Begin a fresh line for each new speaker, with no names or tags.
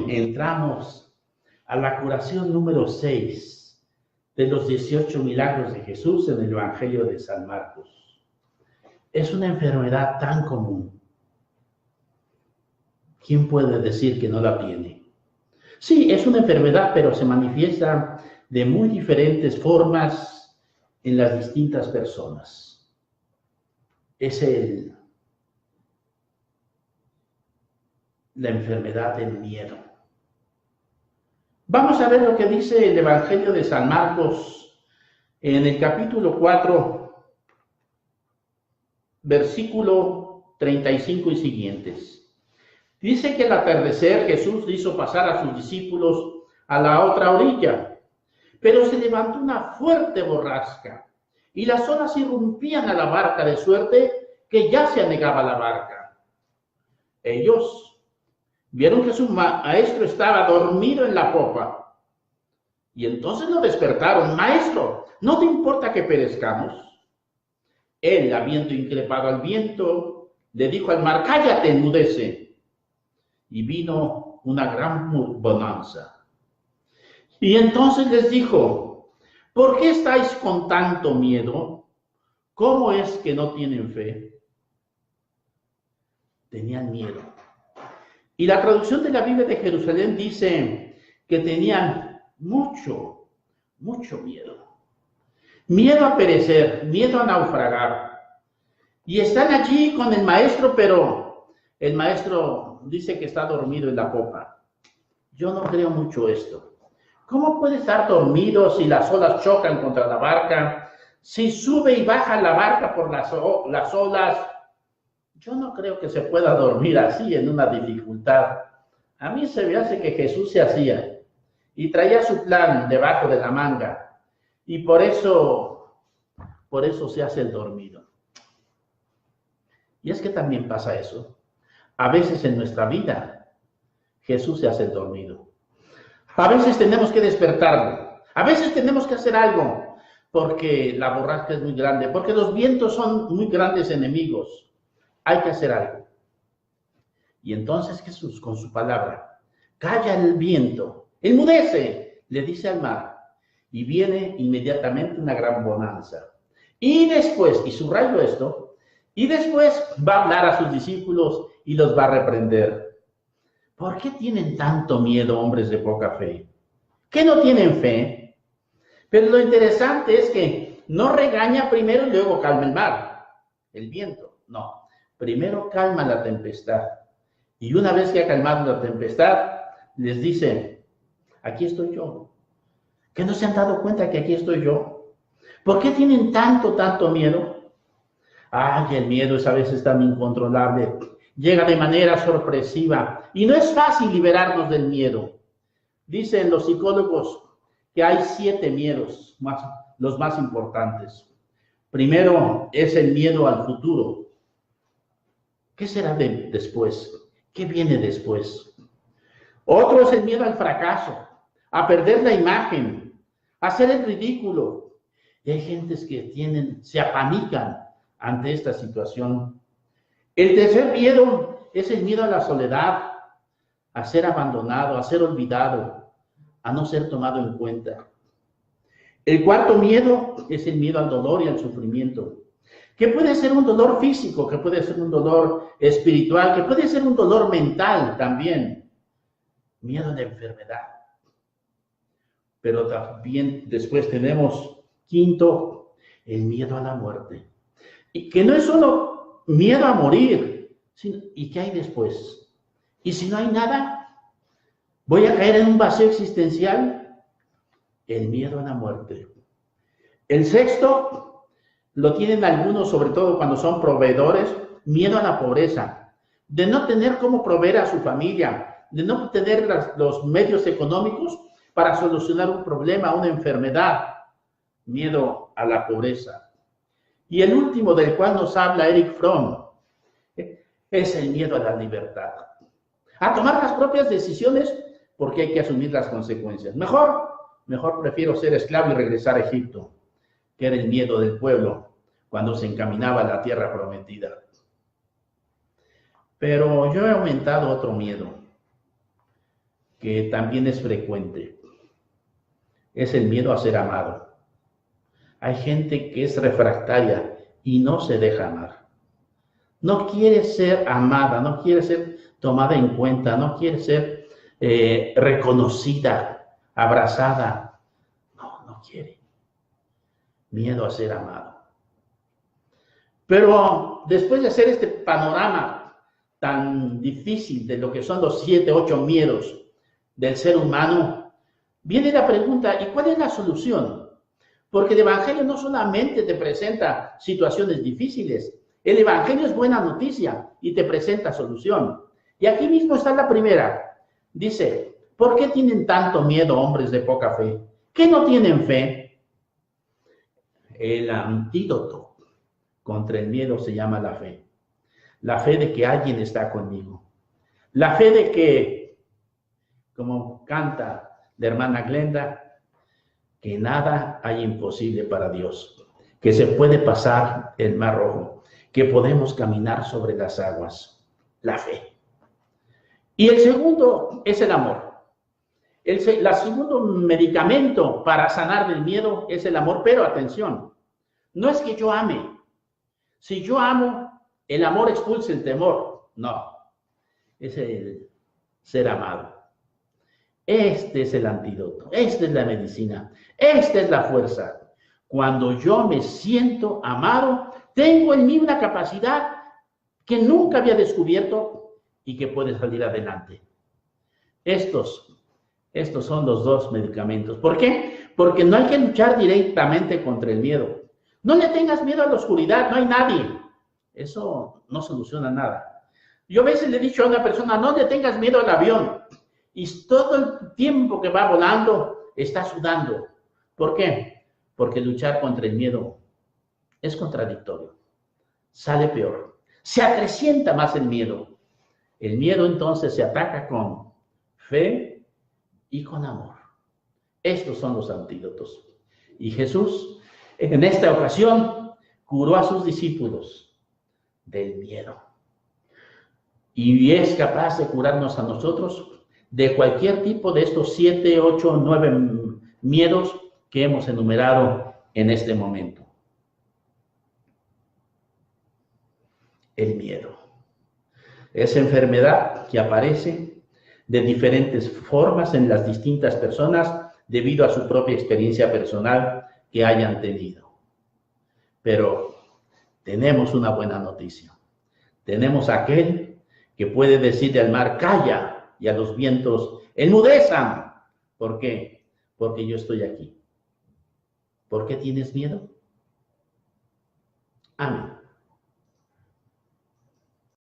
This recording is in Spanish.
entramos a la curación número 6 de los 18 milagros de Jesús en el Evangelio de San Marcos. Es una enfermedad tan común. ¿Quién puede decir que no la tiene? Sí, es una enfermedad, pero se manifiesta de muy diferentes formas en las distintas personas. Es la enfermedad del miedo. Vamos a ver lo que dice el Evangelio de San Marcos en el capítulo 4, versículo 35 y siguientes. Dice que al atardecer Jesús hizo pasar a sus discípulos a la otra orilla, pero se levantó una fuerte borrasca y las olas irrumpían a la barca de suerte que ya se anegaba la barca. Ellos vieron que su maestro estaba dormido en la popa y entonces lo despertaron. Maestro, ¿no te importa que perezcamos? Él, habiendo increpado al viento, le dijo al mar: cállate, enmudece. Y vino una gran bonanza. Y entonces les dijo: ¿por qué estáis con tanto miedo? ¿Cómo es que no tienen fe? Tenían miedo. Y la traducción de la Biblia de Jerusalén dice que tenían mucho miedo. Miedo a perecer, miedo a naufragar. Y están allí con el maestro, pero el maestro dice que está dormido en la popa. Yo no creo mucho esto. ¿Cómo puede estar dormido si las olas chocan contra la barca? Si sube y baja la barca por las olas. Yo no creo que se pueda dormir así en una dificultad. A mí se me hace que Jesús se hacía y traía su plan debajo de la manga. Y por eso se hace el dormido. Y es que también pasa eso. A veces en nuestra vida, Jesús se hace el dormido. A veces tenemos que despertarlo. A veces tenemos que hacer algo porque la borrasca es muy grande, porque los vientos son muy grandes enemigos. Hay que hacer algo. Y entonces Jesús, con su palabra, calla el viento, enmudece, le dice al mar, y viene inmediatamente una gran bonanza. Y después, y subrayo esto, y después va a hablar a sus discípulos y los va a reprender. ¿Por qué tienen tanto miedo, hombres de poca fe? ¿Qué no tienen fe? Pero lo interesante es que no regaña primero y luego calma el mar, el viento, no. Primero calma la tempestad. Y una vez que ha calmado la tempestad, les dice: aquí estoy yo. ¿Que no se han dado cuenta que aquí estoy yo? ¿Por qué tienen tanto miedo? Ay, el miedo es a veces tan incontrolable. Llega de manera sorpresiva. Y no es fácil liberarnos del miedo. Dicen los psicólogos que hay 7 miedos, los más importantes. Primero es el miedo al futuro. ¿Qué será después? ¿Qué viene después? Otro es el miedo al fracaso, a perder la imagen, a hacer el ridículo. Y hay gentes que se apanican ante esta situación. El tercer miedo es el miedo a la soledad, a ser abandonado, a ser olvidado, a no ser tomado en cuenta. El cuarto miedo es el miedo al dolor y al sufrimiento, que puede ser un dolor físico, que puede ser un dolor espiritual, que puede ser un dolor mental también. Miedo a la enfermedad. Pero también después tenemos, quinto, el miedo a la muerte. Y que no es solo miedo a morir, sino, ¿y qué hay después? ¿Y si no hay nada? ¿Voy a caer en un vacío existencial? El miedo a la muerte. El sexto lo tienen algunos, sobre todo cuando son proveedores, miedo a la pobreza, de no tener cómo proveer a su familia, de no tener los medios económicos para solucionar un problema, una enfermedad, miedo a la pobreza. Y el último del cual nos habla Erich Fromm es el miedo a la libertad, a tomar las propias decisiones porque hay que asumir las consecuencias. Mejor prefiero ser esclavo y regresar a Egipto, que era el miedo del pueblo cuando se encaminaba a la tierra prometida. Pero yo he aumentado otro miedo. que también es frecuente. Es el miedo a ser amado. Hay gente que es refractaria y no se deja amar. No quiere ser amada, no quiere ser tomada en cuenta, no quiere ser reconocida, abrazada. No quiere. Miedo a ser amado. Pero después de hacer este panorama tan difícil de lo que son los 7, 8 miedos del ser humano, viene la pregunta, ¿y cuál es la solución? Porque el Evangelio no solamente te presenta situaciones difíciles, el Evangelio es buena noticia y te presenta solución. Y aquí mismo está la primera. Dice, ¿por qué tienen tanto miedo hombres de poca fe? ¿Qué no tienen fe? El antídoto contra el miedo se llama la fe. La fe de que alguien está conmigo. La fe de que, como canta la hermana Glenda, que nada hay imposible para Dios, que se puede pasar el mar rojo, que podemos caminar sobre las aguas. La fe. Y el segundo es el amor. El segundo medicamento para sanar del miedo es el amor, pero atención, no es que yo ame. Si yo amo, el amor expulsa el temor. No, es el ser amado. Este es el antídoto, esta es la medicina, esta es la fuerza. Cuando yo me siento amado, tengo en mí una capacidad que nunca había descubierto y que puede salir adelante. Estos son los dos medicamentos. ¿Por qué? Porque no hay que luchar directamente contra el miedo. No le tengas miedo a la oscuridad, no hay nadie. Eso no soluciona nada. Yo a veces le he dicho a una persona, no le tengas miedo al avión. Y todo el tiempo que va volando, está sudando. ¿Por qué? Porque luchar contra el miedo es contradictorio. Sale peor. Se acrecienta más el miedo. El miedo entonces se ataca con fe y con amor. Estos son los antídotos. Y Jesús, en esta ocasión, curó a sus discípulos del miedo. Y es capaz de curarnos a nosotros de cualquier tipo de estos 7, 8, 9 miedos que hemos enumerado en este momento. El miedo. Esa enfermedad que aparece de diferentes formas en las distintas personas debido a su propia experiencia personal que hayan tenido. Pero tenemos una buena noticia. Tenemos aquel que puede decirle al mar, calla, y a los vientos, enmudezcan. ¿Por qué? Porque yo estoy aquí. ¿Por qué tienes miedo? Amén.